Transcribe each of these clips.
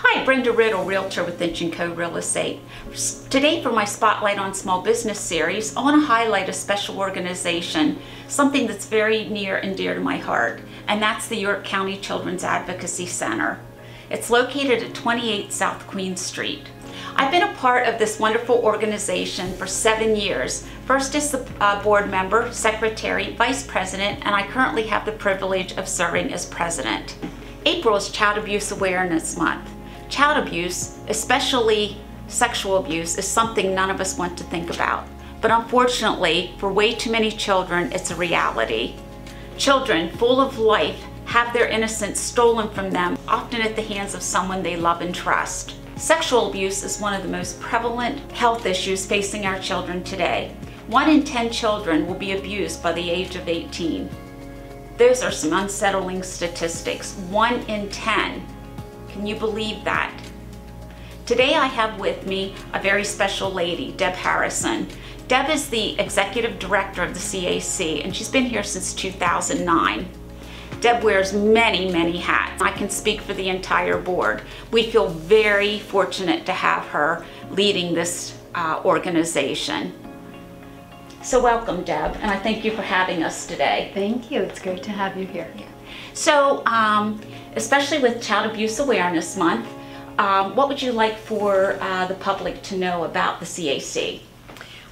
Hi, Brenda Riddle, Realtor with Inch & Co. Real Estate. Today for my Spotlight on Small Business series, I want to highlight a special organization, something that's very near and dear to my heart, and that's the York County Children's Advocacy Center. It's located at 28 South Queen Street. I've been a part of this wonderful organization for 7 years, first as the board member, secretary, vice president, and I currently have the privilege of serving as president. April is Child Abuse Awareness Month. Child abuse, especially sexual abuse, is something none of us want to think about. But unfortunately, for way too many children, it's a reality. Children full of life have their innocence stolen from them, often at the hands of someone they love and trust. Sexual abuse is one of the most prevalent health issues facing our children today. 1 in 10 children will be abused by the age of 18. Those are some unsettling statistics. 1 in 10. Can you believe that? Today I have with me a very special lady, Deb Harrison. Deb is the executive director of the CAC, and she's been here since 2009. Deb wears many, many hats. I can speak for the entire board. We feel very fortunate to have her leading this organization. So welcome, Deb, and I thank you for having us today. Thank you. It's great to have you here. Yeah. So, especially with Child Abuse Awareness Month, what would you like for the public to know about the CAC?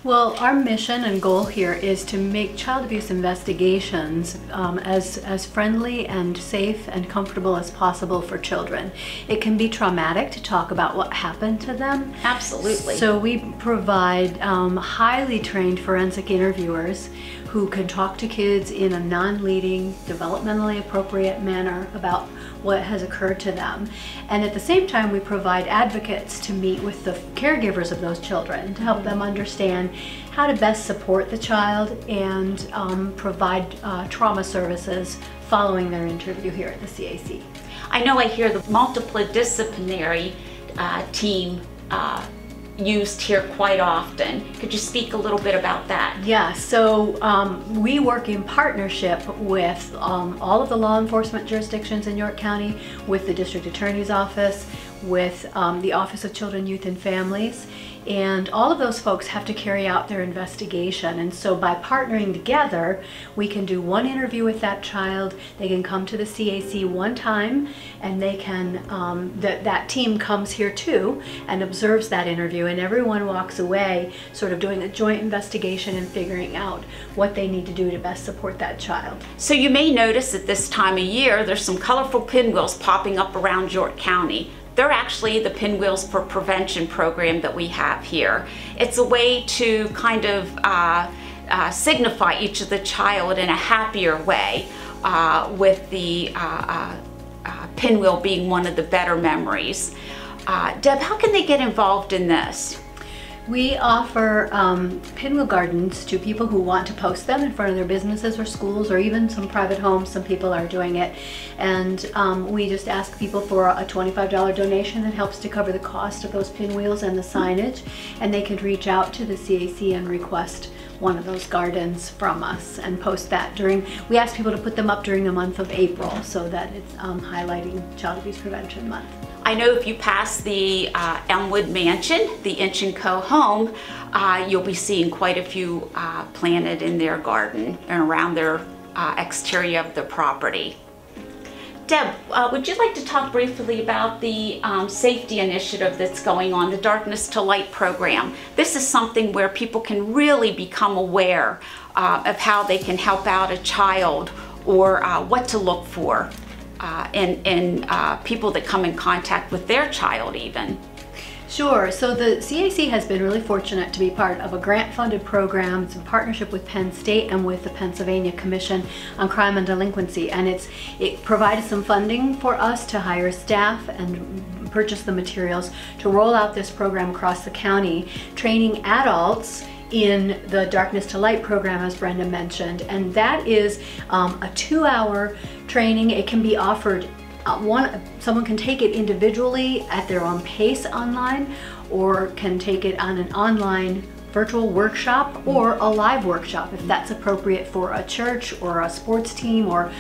Well, our mission and goal here is to make child abuse investigations as friendly and safe and comfortable as possible for children. It can be traumatic to talk about what happened to them. Absolutely. So we provide highly trained forensic interviewers who can talk to kids in a non-leading, developmentally appropriate manner about what has occurred to them. And at the same time, we provide advocates to meet with the caregivers of those children to help them understand how to best support the child and provide trauma services following their interview here at the CAC. I know I hear the multidisciplinary team used here quite often. Could you speak a little bit about that? Yeah, so we work in partnership with all of the law enforcement jurisdictions in York County, with the District Attorney's Office, with the Office of Children, Youth and Families, and all of those folks have to carry out their investigation. And so by partnering together, we can do one interview with that child. They can come to the CAC one time, and they can, that team comes here too and observes that interview, and everyone walks away sort of doing a joint investigation and figuring out what they need to do to best support that child. So you may notice at this time of year, there's some colorful pinwheels popping up around York County. They're actually the Pinwheels for Prevention program that we have here. It's a way to kind of signify each of the child in a happier way, with the pinwheel being one of the better memories. Deb, how can they get involved in this? We offer pinwheel gardens to people who want to post them in front of their businesses or schools or even some private homes. Some people are doing it. And we just ask people for a $25 donation that helps to cover the cost of those pinwheels and the signage. And they can reach out to the CAC and request one of those gardens from us and post that during, we ask people to put them up during the month of April so that it's highlighting Child Abuse Prevention Month. I know if you pass the Elmwood Mansion, the Inch & Co. home, you'll be seeing quite a few planted in their garden and around their exterior of the property. Deb, would you like to talk briefly about the safety initiative that's going on, the Darkness to Light program? This is something where people can really become aware of how they can help out a child or what to look for in people that come in contact with their child even. Sure. So the CAC has been really fortunate to be part of a grant-funded program. It's in partnership with Penn State and with the Pennsylvania Commission on Crime and Delinquency, and it provided some funding for us to hire staff and purchase the materials to roll out this program across the county, training adults in the Darkness to Light program, as Brenda mentioned. And that is a 2-hour training. It can be offered, someone can take it individually at their own pace online, or can take it on an online virtual workshop or a live workshop if that's appropriate for a church or a sports team or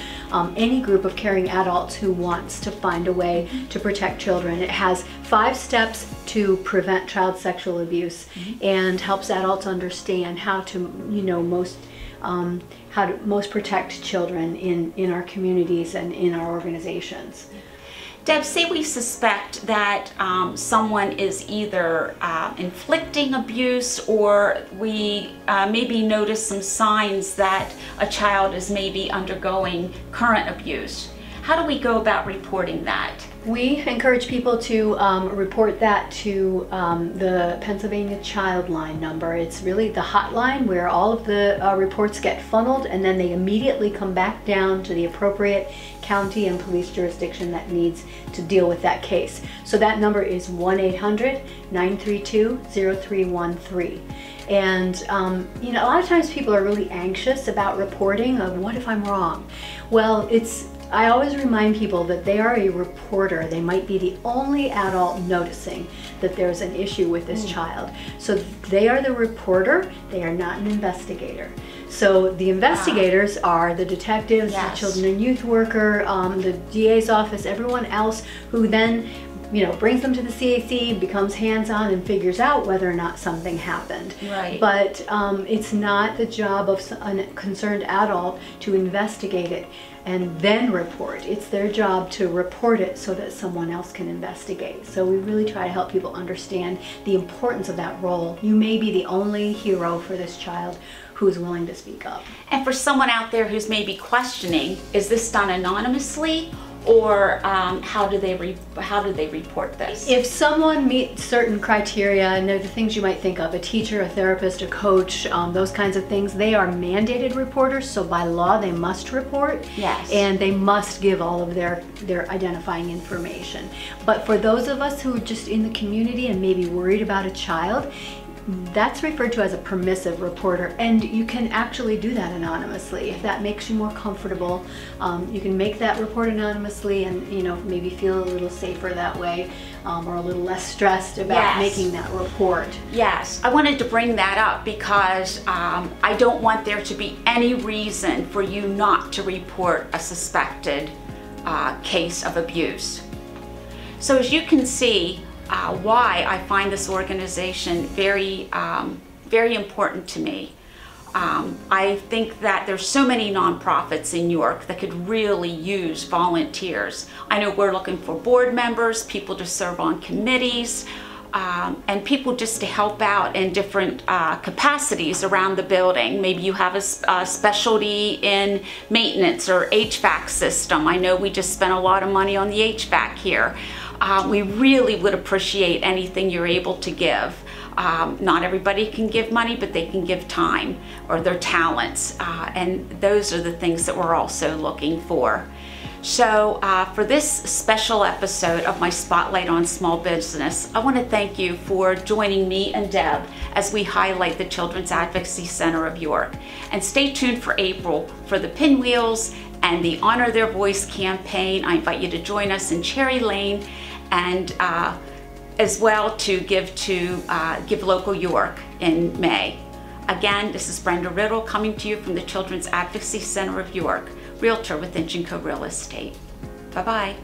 any group of caring adults who wants to find a way to protect children. It has 5 steps to prevent child sexual abuse and helps adults understand how to, how to most protect children in our communities and in our organizations. Deb, say we suspect that someone is either inflicting abuse, or we maybe notice some signs that a child is maybe undergoing current abuse. How do we go about reporting that? We encourage people to report that to the Pennsylvania Child Line number. It's really the hotline where all of the reports get funneled, and then they immediately come back down to the appropriate county and police jurisdiction that needs to deal with that case. So that number is 1-800-932-0313. And a lot of times people are really anxious about reporting of what if I'm wrong? Well, I always remind people that they are a reporter. They might be the only adult noticing that there's an issue with this child. So they are the reporter, they are not an investigator. So the investigators are the detectives, the children and youth worker, the DA's office, everyone else who then brings them to the CAC, becomes hands-on and figures out whether or not something happened. Right. But it's not the job of a concerned adult to investigate it and then report. It's their job to report it so that someone else can investigate. So we really try to help people understand the importance of that role. You may be the only hero for this child who's willing to speak up. And for someone out there who's maybe questioning, is this done anonymously, or how do they report this? If someone meets certain criteria, and the things you might think of, a teacher, a therapist, a coach, those kinds of things, they are mandated reporters, so by law they must report. Yes. And they must give all of their identifying information. But for those of us who are just in the community and maybe worried about a child, that's referred to as a permissive reporter, and you can actually do that anonymously if that makes you more comfortable. You can make that report anonymously and maybe feel a little safer that way, or a little less stressed about making that report. Yes, I wanted to bring that up because I don't want there to be any reason for you not to report a suspected case of abuse. So as you can see, why I find this organization very, very important to me. I think that there's so many nonprofits in York that could really use volunteers. I know we're looking for board members, people to serve on committees, and people just to help out in different capacities around the building. Maybe you have a specialty in maintenance or HVAC system. I know we just spent a lot of money on the HVAC here. We really would appreciate anything you're able to give. Not everybody can give money, but they can give time or their talents, and those are the things that we're also looking for. So for this special episode of my Spotlight on Small Business, I want to thank you for joining me and Deb as we highlight the Children's Advocacy Center of York. And stay tuned for April for the Pinwheels and the Honor Their Voice campaign. I invite you to join us in Cherry Lane, and as well to Give Local York in May. Again, this is Brenda Riddle coming to you from the Children's Advocacy Center of York, Realtor with Inch & Co Real Estate. Bye-bye.